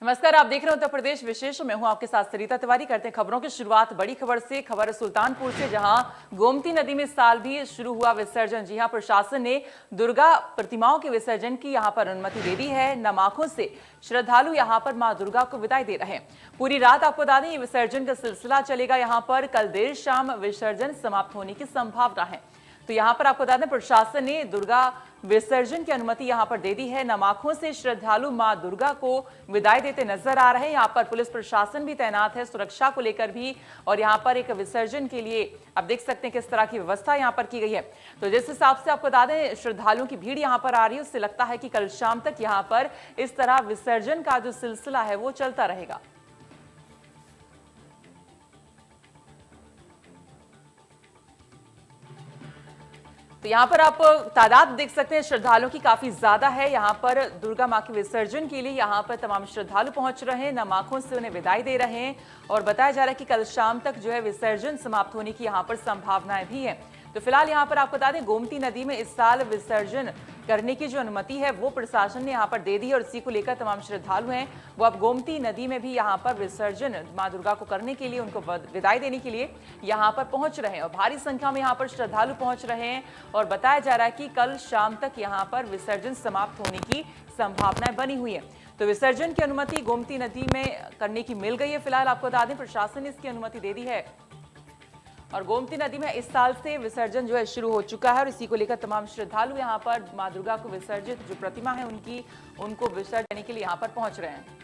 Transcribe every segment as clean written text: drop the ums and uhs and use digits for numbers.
नमस्कार, आप देख रहे हैं उत्तर प्रदेश विशेष। मैं हूं आपके साथ सरिता तिवारी। करते हैं खबरों की शुरुआत बड़ी खबर से। खबर सुल्तानपुर से, जहां गोमती नदी में इस साल भी शुरू हुआ विसर्जन। जी हां, प्रशासन ने दुर्गा प्रतिमाओं के विसर्जन की यहां पर अनुमति दे दी है। नम आंखों से श्रद्धालु यहां पर मां दुर्गा को विदाई दे रहे हैं। पूरी रात आपको बता दें, ये विसर्जन का सिलसिला चलेगा। यहां पर कल देर शाम विसर्जन समाप्त होने की संभावना है। तो यहां पर आपको बता दें, प्रशासन ने दुर्गा विसर्जन की अनुमति यहां पर दे दी है। नम आंखों से श्रद्धालु मां दुर्गा को विदाई देते नजर आ रहे हैं। यहां पर पुलिस प्रशासन भी तैनात है सुरक्षा को लेकर भी। और यहां पर एक विसर्जन के लिए आप देख सकते हैं किस तरह की व्यवस्था यहां पर की गई है। तो जिस हिसाब से आपको बता दें, श्रद्धालुओं की भीड़ यहां पर आ रही है, उससे लगता है कि कल शाम तक यहां पर इस तरह विसर्जन का जो सिलसिला है वो चलता रहेगा। तो यहाँ पर आप तादाद देख सकते हैं श्रद्धालुओं की काफी ज्यादा है। यहाँ पर दुर्गा मां के विसर्जन के लिए यहाँ पर तमाम श्रद्धालु पहुंच रहे हैं। नम आंखों से उन्हें विदाई दे रहे हैं और बताया जा रहा है कि कल शाम तक जो है विसर्जन समाप्त होने की यहाँ पर संभावनाएं भी है। तो फिलहाल यहाँ पर आपको बता दें, गोमती नदी में इस साल विसर्जन करने की जो अनुमति है वो प्रशासन ने यहाँ पर दे दी और इसी को लेकर तमाम श्रद्धालु हैं वो अब गोमती नदी में भी यहाँ पर विसर्जन मां दुर्गा को करने के लिए, उनको विदाई देने के लिए यहाँ पर पहुंच रहे हैं। और भारी संख्या में यहाँ पर श्रद्धालु पहुंच रहे हैं और बताया जा रहा है कि कल शाम तक यहाँ पर विसर्जन समाप्त होने की संभावनाएं बनी हुई है। तो विसर्जन की अनुमति गोमती नदी में करने की मिल गई है। फिलहाल आपको बता दें, प्रशासन ने इसकी अनुमति दे दी है और गोमती नदी में इस साल से विसर्जन जो है शुरू हो चुका है। और इसी को लेकर तमाम श्रद्धालु यहाँ पर मां दुर्गा को विसर्जित जो प्रतिमा है उनको विसर्जन देने के लिए यहाँ पर पहुंच रहे हैं।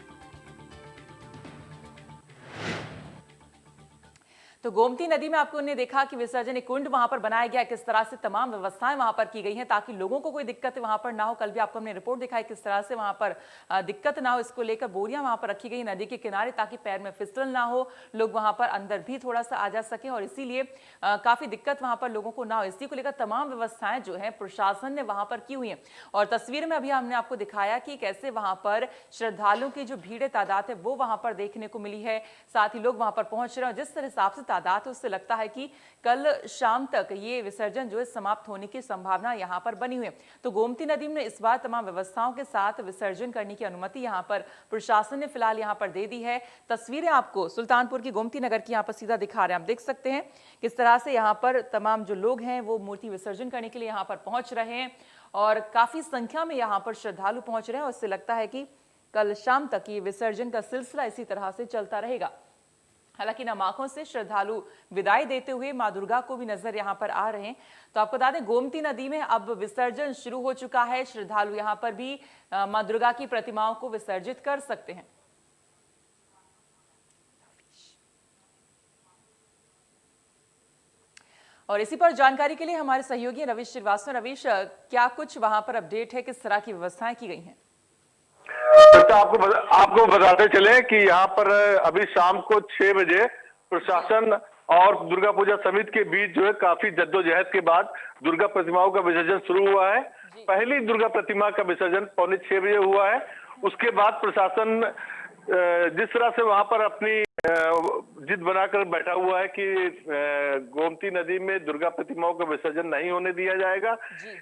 तो गोमती नदी में आपको ने देखा कि विसर्जन एक कुंड वहां पर बनाया गया, किस तरह से तमाम व्यवस्थाएं वहां पर की गई हैं ताकि लोगों को कोई दिक्कत वहां पर ना हो। कल भी आपको हमने रिपोर्ट दिखाई किस तरह से वहां पर दिक्कत ना हो, इसको लेकर बोरियां वहां पर रखी गई नदी के किनारे ताकि पैर में फिसल ना हो, लोग वहां पर अंदर भी थोड़ा सा आ जा सके और इसीलिए काफी दिक्कत वहां पर लोगों को ना हो। इसी को लेकर तमाम व्यवस्थाएं जो है प्रशासन ने वहां पर की हुई है। और तस्वीर में अभी हमने आपको दिखाया कि कैसे वहां पर श्रद्धालुओं की जो भीड़ तादाद है वो वहां पर देखने को मिली है। साथ ही लोग वहां पर पहुंच रहे हैं। जिस हिसाब से तादाद है उससे लगता है कि कल शाम तक ये विसर्जन जो है समाप्त होने की संभावना यहां पर बनी हुई है। तो गोमती नदी में इस बार तमाम व्यवस्थाओं के साथ विसर्जन करने की अनुमति यहां पर प्रशासन ने फिलहाल यहां पर दे दी है। तस्वीरें आपको सुल्तानपुर की गोमती नगर की यहां पर सीधा दिखा रहे हैं। आप देख सकते हैं किस तरह से यहां पर तमाम जो लोग हैं वो मूर्ति विसर्जन करने के लिए यहां पर पहुंच रहे हैं और काफी संख्या में यहां पर श्रद्धालु पहुंच रहे हैं। और इससे लगता है कि कल शाम तक ये विसर्जन का सिलसिला इसी तरह से चलता रहेगा। हालांकि नम आंखों से श्रद्धालु विदाई देते हुए मां दुर्गा को भी नजर यहां पर आ रहे हैं। तो आपको बता दें, गोमती नदी में अब विसर्जन शुरू हो चुका है। श्रद्धालु यहां पर भी मां दुर्गा की प्रतिमाओं को विसर्जित कर सकते हैं। और इसी पर जानकारी के लिए हमारे सहयोगी रवीश श्रीवास्तव। रवीश, क्या कुछ वहां पर अपडेट है, किस तरह की व्यवस्थाएं की गई हैं? तो आपको बताते चले कि यहाँ पर अभी शाम को 6 बजे प्रशासन और दुर्गा पूजा समिति के बीच जो है काफी जद्दोजहद के बाद दुर्गा प्रतिमाओं का विसर्जन शुरू हुआ है। पहली दुर्गा प्रतिमा का विसर्जन 5:45 बजे हुआ है। उसके बाद प्रशासन जिस तरह से वहां पर अपनी जिद बनाकर बैठा हुआ है कि गोमती नदी में दुर्गा प्रतिमाओं का विसर्जन नहीं होने दिया जाएगा,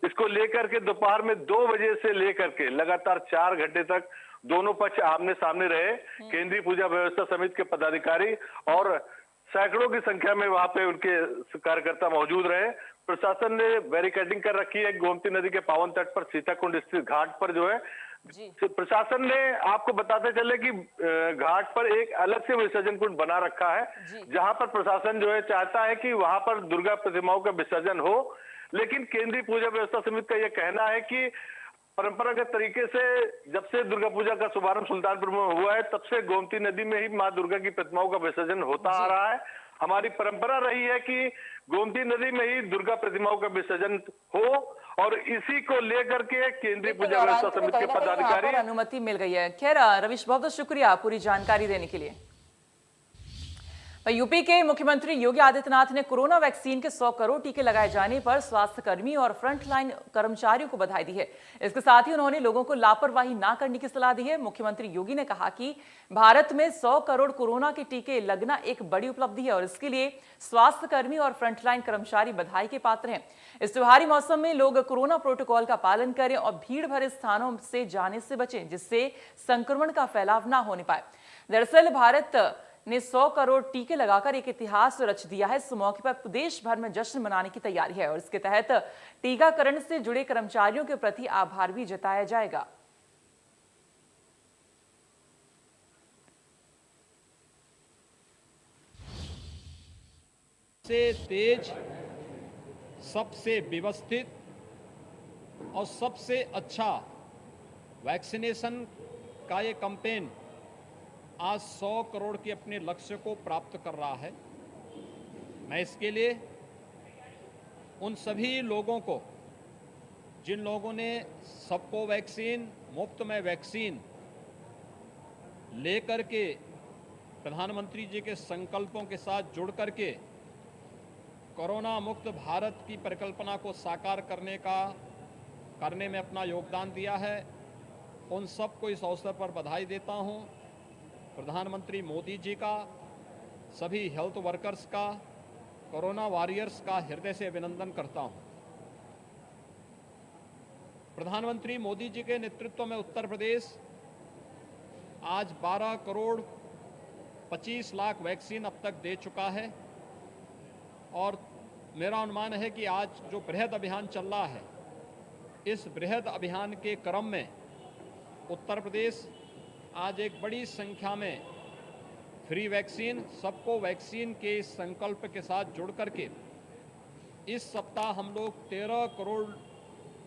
इसको लेकर के दोपहर में 2 बजे से लेकर के लगातार 4 घंटे तक दोनों पक्ष आमने सामने रहे। केंद्रीय पूजा व्यवस्था समिति के पदाधिकारी और सैकड़ों की संख्या में वहां पे उनके कार्यकर्ता मौजूद रहे। प्रशासन ने बैरिकेडिंग कर रखी है गोमती नदी के पावन तट पर सीताकुंड स्थित घाट पर जो है। प्रशासन ने आपको बताते चले कि घाट पर एक अलग से विसर्जन कुंड बना रखा है, जहां पर प्रशासन जो है चाहता है कि वहां पर दुर्गा प्रतिमाओं का विसर्जन हो। लेकिन केंद्रीय पूजा व्यवस्था समिति का यह कहना है कि परंपरागत तरीके से जब से दुर्गा पूजा का शुभारंभ सुल्तानपुर में हुआ है तब से गोमती नदी में ही मां दुर्गा की प्रतिमाओं का विसर्जन होता आ रहा है। हमारी परंपरा रही है कि गोमती नदी में ही दुर्गा प्रतिमाओं का विसर्जन हो और इसी को लेकर के केंद्रीय पूजा व्यवस्था समिति के पदाधिकारी अनुमति मिल गई है। खैर रवीश, बहुत बहुत शुक्रिया पूरी जानकारी देने के लिए। यूपी के मुख्यमंत्री योगी आदित्यनाथ ने कोरोना वैक्सीन के 100 करोड़ टीके लगाए जाने पर स्वास्थ्य कर्मी और फ्रंटलाइन कर्मचारियों को बधाई दी है। इसके साथ ही उन्होंने लोगों को लापरवाही ना करने की सलाह दी है। मुख्यमंत्री योगी ने कहा कि भारत में 100 करोड़ कोरोना के टीके लगना एक बड़ी उपलब्धि है और इसके लिए स्वास्थ्य कर्मी और फ्रंटलाइन कर्मचारी बधाई के पात्र हैं। इस त्योहारी मौसम में लोग कोरोना प्रोटोकॉल का पालन करें और भीड़ भरे स्थानों से जाने से बचें, जिससे संक्रमण का फैलाव ना होने पाए। दरअसल भारत ने 100 करोड़ टीके लगाकर एक इतिहास रच दिया है। इस मौके पर प्रदेश भर में जश्न मनाने की तैयारी है और इसके तहत टीकाकरण से जुड़े कर्मचारियों के प्रति आभार भी जताया जाएगा। सबसे तेज, सबसे व्यवस्थित और सबसे अच्छा वैक्सीनेशन का ये कैंपेन आज 100 करोड़ के अपने लक्ष्य को प्राप्त कर रहा है। मैं इसके लिए उन सभी लोगों को, जिन लोगों ने सबको वैक्सीन, मुफ्त में वैक्सीन लेकर के प्रधानमंत्री जी के संकल्पों के साथ जुड़ करके कोरोना मुक्त भारत की परिकल्पना को साकार करने में अपना योगदान दिया है, उन सबको इस अवसर पर बधाई देता हूं। प्रधानमंत्री मोदी जी का, सभी हेल्थ वर्कर्स का, कोरोना वॉरियर्स का हृदय से अभिनंदन करता हूं। प्रधानमंत्री मोदी जी के नेतृत्व में उत्तर प्रदेश आज 12 करोड़ 25 लाख वैक्सीन अब तक दे चुका है और मेरा अनुमान है कि आज जो बृहद अभियान चल रहा है, इस बृहद अभियान के क्रम में उत्तर प्रदेश आज एक बड़ी संख्या में फ्री वैक्सीन, सबको वैक्सीन के संकल्प के साथ जुड़ करके इस सप्ताह हम लोग 13 करोड़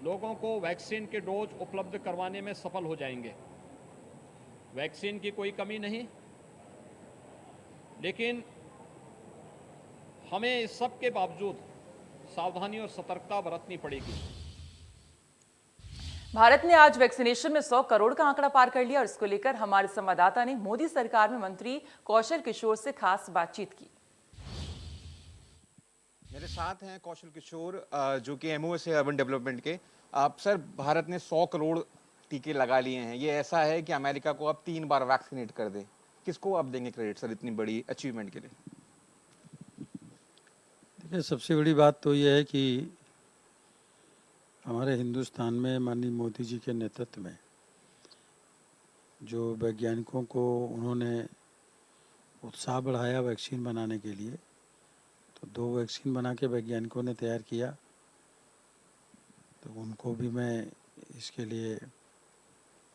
लोगों को वैक्सीन के डोज उपलब्ध करवाने में सफल हो जाएंगे। वैक्सीन की कोई कमी नहीं, लेकिन हमें इस सब के बावजूद सावधानी और सतर्कता बरतनी पड़ेगी। भारत ने आज वैक्सीनेशन में 100 करोड़ का आंकड़ा पार कर लिया और इसको लेकर हमारे संवाददाता ने मोदी सरकार में मंत्री कौशल किशोर से खास बातचीत की। मेरे साथ हैं कौशल किशोर, जो कि एमओएस है अर्बन डेवलपमेंट के। आप सर, भारत ने 100 करोड़ टीके लगा लिए हैं। ये ऐसा है कि अमेरिका को अब 3 बार वैक्सीनेट कर दे। किसको आप देंगे क्रेडिट सर इतनी बड़ी अचीवमेंट के लिए? देखिए, सबसे बड़ी बात तो यह है कि हमारे हिंदुस्तान में माननीय मोदी जी के नेतृत्व में जो वैज्ञानिकों को उन्होंने उत्साह बढ़ाया वैक्सीन बनाने के लिए, तो 2 वैक्सीन बना के वैज्ञानिकों ने तैयार किया, तो उनको भी मैं इसके लिए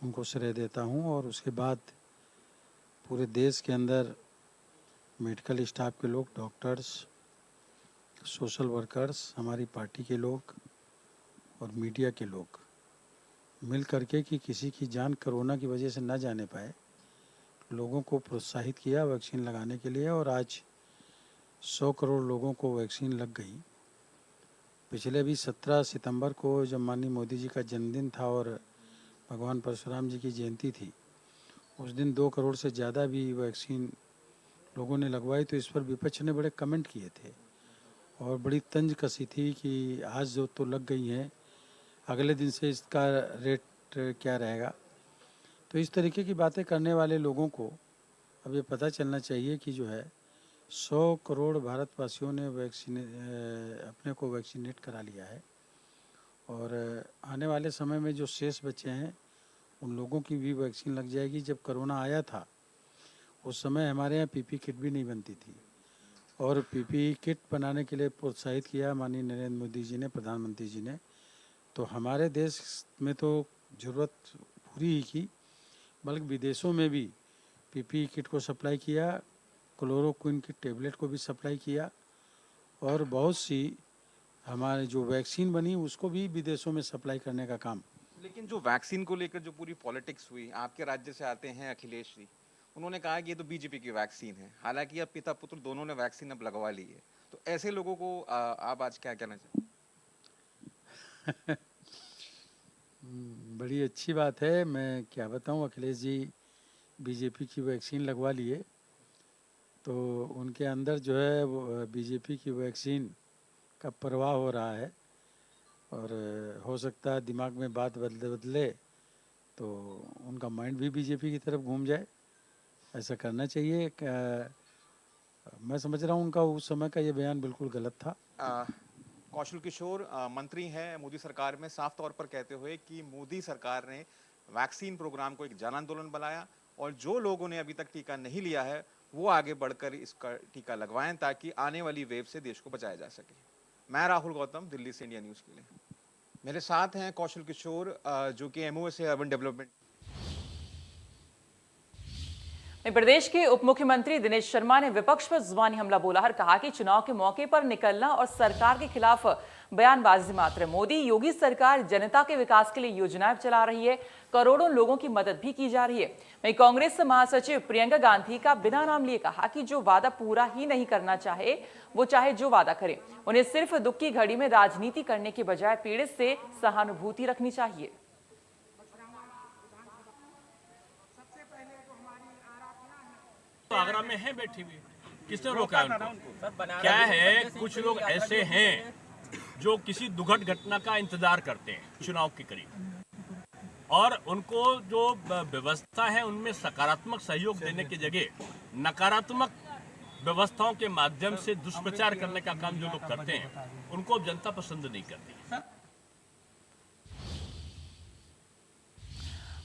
उनको श्रेय देता हूं। और उसके बाद पूरे देश के अंदर मेडिकल स्टाफ के लोग, डॉक्टर्स, सोशल वर्कर्स, हमारी पार्टी के लोग और मीडिया के लोग मिल करके कि किसी की जान कोरोना की वजह से न जाने पाए, लोगों को प्रोत्साहित किया वैक्सीन लगाने के लिए। और आज 100 करोड़ लोगों को वैक्सीन लग गई। पिछले भी 17 सितंबर को जब माननीय मोदी जी का जन्मदिन था और भगवान परशुराम जी की जयंती थी, उस दिन 2 करोड़ से ज़्यादा भी वैक्सीन लोगों ने लगवाई। तो इस पर विपक्ष ने बड़े कमेंट किए थे और बड़ी तंज कसी थी कि आज जो तो लग गई हैं, अगले दिन से इसका रेट क्या रहेगा। तो इस तरीके की बातें करने वाले लोगों को अब ये पता चलना चाहिए कि जो है 100 करोड़ भारतवासियों ने अपने को वैक्सीनेट करा लिया है और आने वाले समय में जो शेष बच्चे हैं उन लोगों की भी वैक्सीन लग जाएगी। जब कोरोना आया था उस समय हमारे यहाँ पीपी किट भी नहीं बनती थी और पीपी किट बनाने के लिए प्रोत्साहित किया माननीय नरेंद्र मोदी जी ने, प्रधानमंत्री जी ने। तो हमारे देश में तो ज़रूरत पूरी ही की, बल्कि विदेशों में भी पीपी किट को सप्लाई किया, क्लोरोक्विन की टेबलेट को भी सप्लाई किया और बहुत सी हमारे जो वैक्सीन बनी उसको भी विदेशों में सप्लाई करने का काम। लेकिन जो वैक्सीन को लेकर जो पूरी पॉलिटिक्स हुई, आपके राज्य से आते हैं अखिलेश जी, उन्होंने कहा कि ये तो बीजेपी की वैक्सीन है। हालांकि अब पिता पुत्र दोनों ने वैक्सीन अब लगवा ली है। तो ऐसे लोगों को आप आज क्या कहना चाहते? बड़ी अच्छी बात है। मैं क्या बताऊं, अखिलेश जी बीजेपी की वैक्सीन लगवा लिए तो उनके अंदर जो है वो बीजेपी की वैक्सीन का प्रवाह हो रहा है और हो सकता है दिमाग में बात बदले बदले तो उनका माइंड भी बीजेपी की तरफ घूम जाए। ऐसा करना चाहिए। मैं समझ रहा हूँ उनका उस समय का ये बयान बिल्कुल गलत था। कौशल किशोर मंत्री हैं मोदी सरकार में, साफ तौर पर कहते हुए कि मोदी सरकार ने वैक्सीन प्रोग्राम को एक जन आंदोलन बनाया और जो लोगों ने अभी तक टीका नहीं लिया है वो आगे बढ़कर इसका टीका लगवाएं ताकि आने वाली वेव से देश को बचाया जा सके। मैं राहुल गौतम, दिल्ली से इंडिया न्यूज़ के लिए। मेरे साथ हैं कौशल किशोर जो कि एमओए से अर्बन डेवलपमेंट। प्रदेश के उप मुख्यमंत्री दिनेश शर्मा ने विपक्ष पर जुबानी हमला बोला और कहा कि चुनाव के मौके पर निकलना और सरकार के खिलाफ बयानबाजी मात्र। मोदी योगी सरकार जनता के विकास के लिए योजनाएं चला रही है, करोड़ों लोगों की मदद भी की जा रही है। वहीं कांग्रेस महासचिव प्रियंका गांधी का बिना नाम लिए कहा कि जो वादा पूरा ही नहीं करना चाहे वो चाहे जो वादा करे, उन्हें सिर्फ दुख की घड़ी में राजनीति करने के बजाय पीड़ित से सहानुभूति रखनी चाहिए। तो आगरा में है बैठी हुई, किसने रोका उनको? क्या है, कुछ लोग ऐसे हैं जो किसी दुखद घटना का इंतजार करते हैं चुनाव के करीब, और उनको जो व्यवस्था है उनमें सकारात्मक सहयोग देने की जगह नकारात्मक व्यवस्थाओं के माध्यम से दुष्प्रचार करने का काम जो लोग करते हैं उनको जनता पसंद नहीं करती।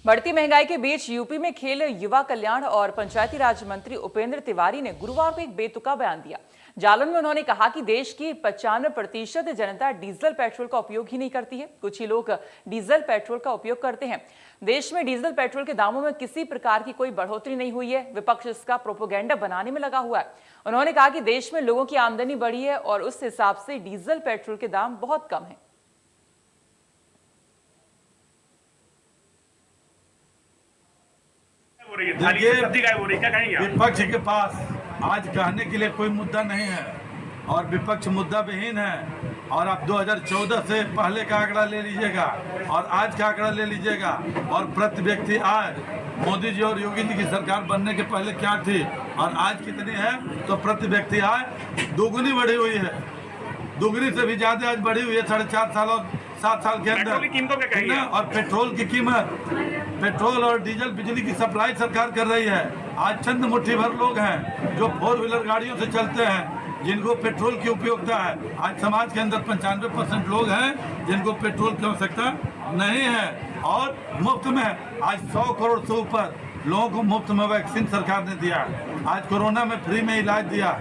बढ़ती महंगाई के बीच यूपी में खेल, युवा कल्याण और पंचायती राज मंत्री उपेंद्र तिवारी ने गुरुवार को एक बेतुका बयान दिया। जालन में उन्होंने कहा कि देश की 95% जनता डीजल पेट्रोल का उपयोग ही नहीं करती है, कुछ ही लोग डीजल पेट्रोल का उपयोग करते हैं। देश में डीजल पेट्रोल के दामों में किसी प्रकार की कोई बढ़ोतरी नहीं हुई है, विपक्ष इसका प्रोपेगेंडा बनाने में लगा हुआ है। उन्होंने कहा कि देश में लोगों की आमदनी बढ़ी है और उस हिसाब से डीजल पेट्रोल के दाम बहुत कम है। विपक्ष के पास आज कहने के लिए कोई मुद्दा नहीं है और विपक्ष मुद्दा विहीन है। और आप 2014 से पहले का आंकड़ा ले लीजिएगा और आज का आंकड़ा ले लीजिएगा और प्रति व्यक्ति आय मोदी जी और योगी जी की सरकार बनने के पहले क्या थी और आज कितनी है, तो प्रति व्यक्ति आय दोगुनी बढ़ी हुई है, दोगुनी से भी ज्यादा आज बढ़ी हुई है 4.5 साल और 7 साल के अंदर। और पेट्रोल की कीमत, पेट्रोल और डीजल बिजली की सप्लाई सरकार कर रही है। आज चंद मुट्ठी भर लोग हैं जो 4 व्हीलर गाड़ियों से चलते हैं जिनको पेट्रोल की उपयोगिता है। आज समाज के अंदर 95% लोग हैं जिनको पेट्रोल की आवश्यकता नहीं है। और मुफ्त में आज 100 करोड़ से ऊपर लोगों को मुफ्त में वैक्सीन सरकार ने दिया। आज कोरोना में फ्री में इलाज दिया,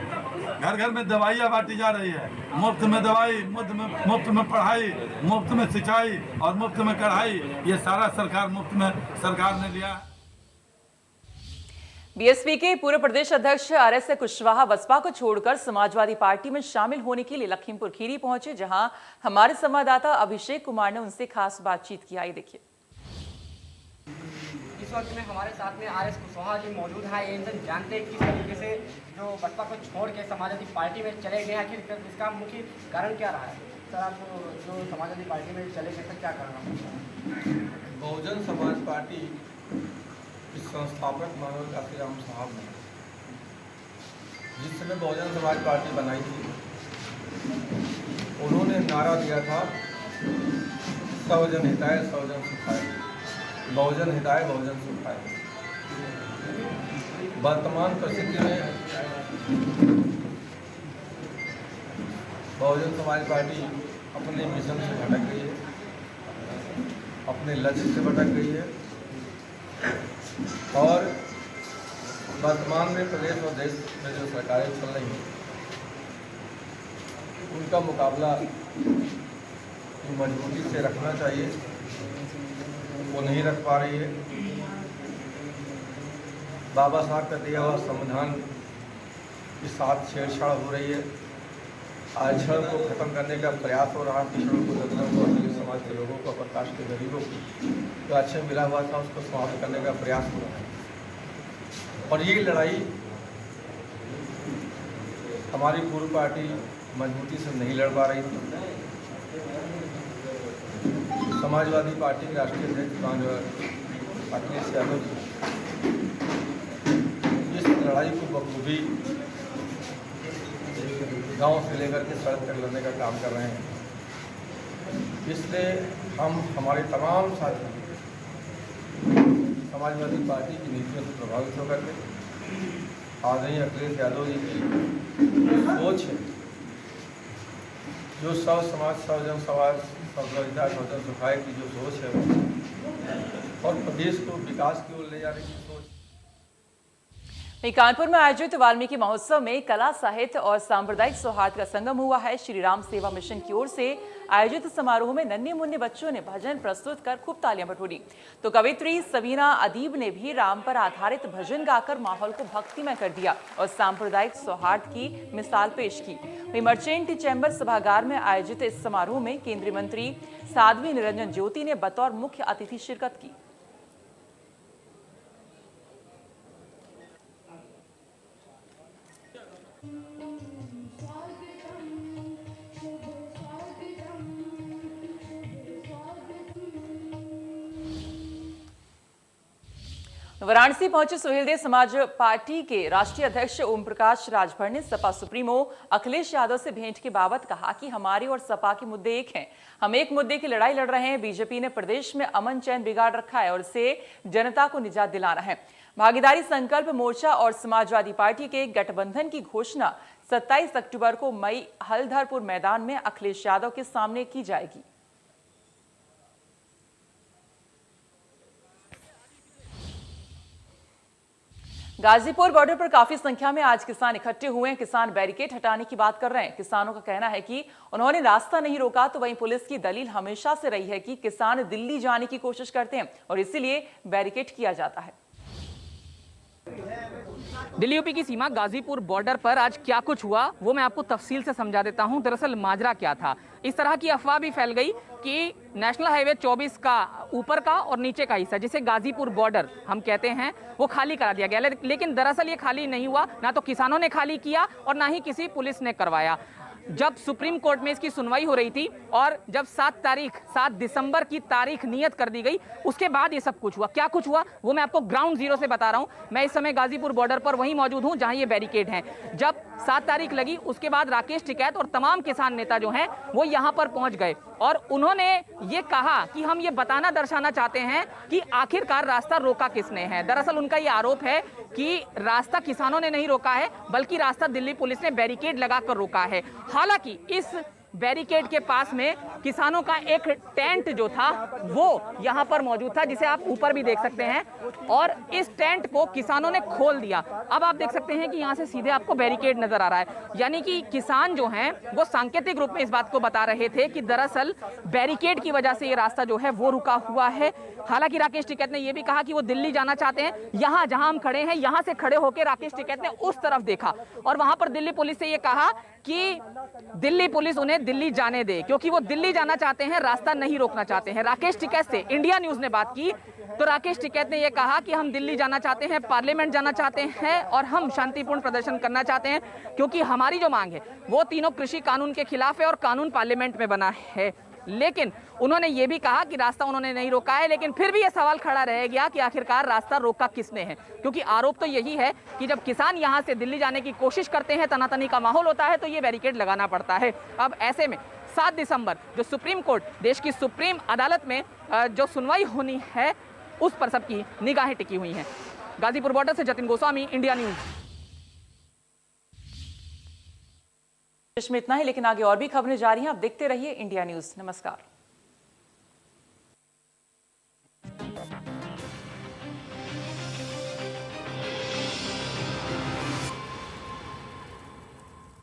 घर घर में दवाइयाँ बांटी जा रही है, मुफ्त में दवाई, मुफ्त में पढ़ाई, मुफ्त में सिंचाई और मुफ्त में कढ़ाई, ये सारा सरकार मुफ्त में सरकार ने लिया। बीएसपी के पूर्व प्रदेश अध्यक्ष आरएस कुशवाहा बसपा को छोड़कर समाजवादी पार्टी में शामिल होने के लिए लखीमपुर खीरी पहुंचे, जहां हमारे संवाददाता अभिषेक कुमार ने उनसे खास बातचीत की। आइए देखिए। इस वक्त में हमारे साथ में आरएस कुशवाहा जी मौजूद हैं। ये इंसान जानते हैं किस तरीके से जो बसपा को छोड़ के समाजवादी पार्टी में चले गए, आखिर इसका मुख्य कारण क्या रहा है? सर, आप जो समाजवादी पार्टी में चले गए, क्या कारण? बहुजन समाज पार्टी इस संस्थापक मनोज काशीराम साहब ने जिस समय बहुजन समाज पार्टी बनाई थी, उन्होंने नारा दिया था सर्वजन हिताय सर्वजन सुखाय, बहुजन हिताय बहुजन सुखाय। वर्तमान परिस्थिति में बहुजन समाज पार्टी अपने मिशन से भटक गई है, अपने लक्ष्य से भटक गई है और वर्तमान में प्रदेश और देश में जो सरकारें चल रही हैं उनका मुकाबला मजबूती से रखना चाहिए, वो नहीं रख पा रही है। बाबा साहब का दिया हुआ संविधान के साथ छेड़छाड़ हो रही है, आरक्षण को खत्म करने का प्रयास हो रहा है, पिछड़ों को, दलितों को, दलित समाज के लोगों को, प्रकाश के गरीबों को जो आरक्षण मिला हुआ था उसको समाप्त करने का प्रयास हो रहा है। और ये लड़ाई हमारी पूर्व पार्टी मजबूती से नहीं लड़ पा रही थी। समाजवादी पार्टी के राष्ट्रीय अध्यक्ष अखिलेश यादव जी इस लड़ाई को बखूबी गांव से लेकर के सड़क तक लड़ने का काम कर रहे हैं। इसलिए हम हमारे तमाम साथी समाजवादी पार्टी की नीतियों से प्रभावित होकर के आदरणीय अखिलेश यादव जी की जो सोच है, जो सब समाज सब जन समाज सब ललिता सब सुखाए की जो सोच है और प्रदेश को विकास की ओर ले जाने की सोच। कानपुर में आयोजित वाल्मीकि महोत्सव में कला, साहित्य और सांप्रदायिक सौहार्द का संगम हुआ है। श्री राम सेवा मिशन की ओर से आयोजित समारोह में नन्हे मुन्ने बच्चों ने भजन प्रस्तुत कर खूब तालियां बटोरी, तो कवित्री सबीना अदीब ने भी राम पर आधारित भजन गाकर माहौल को भक्तिमय कर दिया और सांप्रदायिक सौहार्द की मिसाल पेश की। वहीं मर्चेंट चैम्बर सभागार में आयोजित इस समारोह में केंद्रीय मंत्री साध्वी निरंजन ज्योति ने बतौर मुख्य अतिथि शिरकत की। वाराणसी पहुंचे सुहेलदेव समाज पार्टी के राष्ट्रीय अध्यक्ष ओम प्रकाश राजभर ने सपा सुप्रीमो अखिलेश यादव से भेंट के बाबत कहा कि हमारे और सपा के मुद्दे एक हैं, हम एक मुद्दे की लड़ाई लड़ रहे हैं। बीजेपी ने प्रदेश में अमन चैन बिगाड़ रखा है और इससे जनता को निजात दिलाना है। भागीदारी संकल्प मोर्चा और समाजवादी पार्टी के गठबंधन की घोषणा 27 अक्टूबर को मई हलधरपुर मैदान में अखिलेश यादव के सामने की जाएगी। गाजीपुर बॉर्डर पर काफी संख्या में आज किसान इकट्ठे हुए हैं। किसान बैरिकेड हटाने की बात कर रहे हैं। किसानों का कहना है कि उन्होंने रास्ता नहीं रोका, तो वहीं पुलिस की दलील हमेशा से रही है कि किसान दिल्ली जाने की कोशिश करते हैं और इसीलिए बैरिकेड किया जाता है। दिल्ली यूपी की सीमा गाजीपुर बॉर्डर पर आज क्या कुछ हुआ वो मैं आपको तफसील से समझा देता हूं। दरअसल माजरा क्या था, इस तरह की अफवाह भी फैल गई कि नेशनल हाईवे 24 का ऊपर का और नीचे का हिस्सा, जिसे गाजीपुर बॉर्डर हम कहते हैं, वो खाली करा दिया गया। लेकिन दरअसल ये खाली नहीं हुआ, ना तो किसानों ने खाली किया और ना ही किसी पुलिस ने करवाया। जब सुप्रीम कोर्ट में इसकी सुनवाई हो रही थी और जब 7 दिसंबर की तारीख नियत कर दी गई, उसके बाद ये सब कुछ हुआ। क्या कुछ हुआ वो मैं आपको ग्राउंड जीरो से बता रहा हूं। मैं इस समय गाजीपुर बॉर्डर पर वहीं मौजूद हूं जहां ये बैरिकेड हैं। जब 7 तारीख लगी, उसके बाद राकेश टिकैत और तमाम किसान नेता जो हैं वो यहां पर पहुंच गए और उन्होंने ये कहा कि हम ये बताना दर्शाना चाहते हैं कि आखिरकार रास्ता रोका किसने है। दरअसल उनका ये आरोप है कि रास्ता किसानों ने नहीं रोका है, बल्कि रास्ता दिल्ली पुलिस ने बैरिकेड लगाकर रोका है। हालांकि इस बैरिकेड के पास में किसानों का एक टेंट जो था वो यहां पर मौजूद था, जिसे आप ऊपर भी देख सकते हैं, और इस टेंट को किसानों ने खोल दिया। अब आप देख सकते हैं कि यहां से सीधे आपको बैरिकेड नजर आ रहा है, यानी कि किसान जो हैं वो सांकेतिक रूप में इस बात को बता रहे थे कि दरअसल बैरिकेड की वजह से ये रास्ता जो है वो रुका हुआ है। हालांकि राकेश टिकैत ने यह भी कहा कि वो दिल्ली जाना चाहते हैं। यहां जहां हम खड़े हैं, यहां से खड़े होकर राकेश टिकैत ने उस तरफ देखा और वहां पर दिल्ली पुलिस से ये कहा कि दिल्ली पुलिस उन्हें दिल्ली जाने दे, क्योंकि वो दिल्ली जाना चाहते हैं, रास्ता नहीं रोकना चाहते हैं। राकेश टिकैत से इंडिया न्यूज ने बात की तो राकेश टिकैत ने यह कहा कि हम दिल्ली जाना चाहते हैं, पार्लियामेंट जाना चाहते हैं और हम शांतिपूर्ण प्रदर्शन करना चाहते हैं, क्योंकि हमारी जो मांग है वो तीनों कृषि कानून के खिलाफ है और कानून पार्लियामेंट में बना है। लेकिन उन्होंने ये भी कहा कि रास्ता उन्होंने नहीं रोका है, लेकिन फिर भी ये सवाल खड़ा रह गया कि आखिरकार रास्ता रोका किसने है, क्योंकि आरोप तो यही है कि जब किसान यहां से दिल्ली जाने की कोशिश करते हैं, तनातनी का माहौल होता है, तो ये बैरिकेड लगाना पड़ता है। अब ऐसे में 7 दिसंबर जो सुप्रीम कोर्ट, देश की सुप्रीम अदालत में जो सुनवाई होनी है, उस पर सबकी निगाहें टिकी हुई हैं। गाजीपुर बॉर्डर से जतिन गोस्वामी, इंडिया न्यूज। में इतना ही, लेकिन आगे और भी खबरें जारी हैं। आप देखते रहिए इंडिया न्यूज। नमस्कार।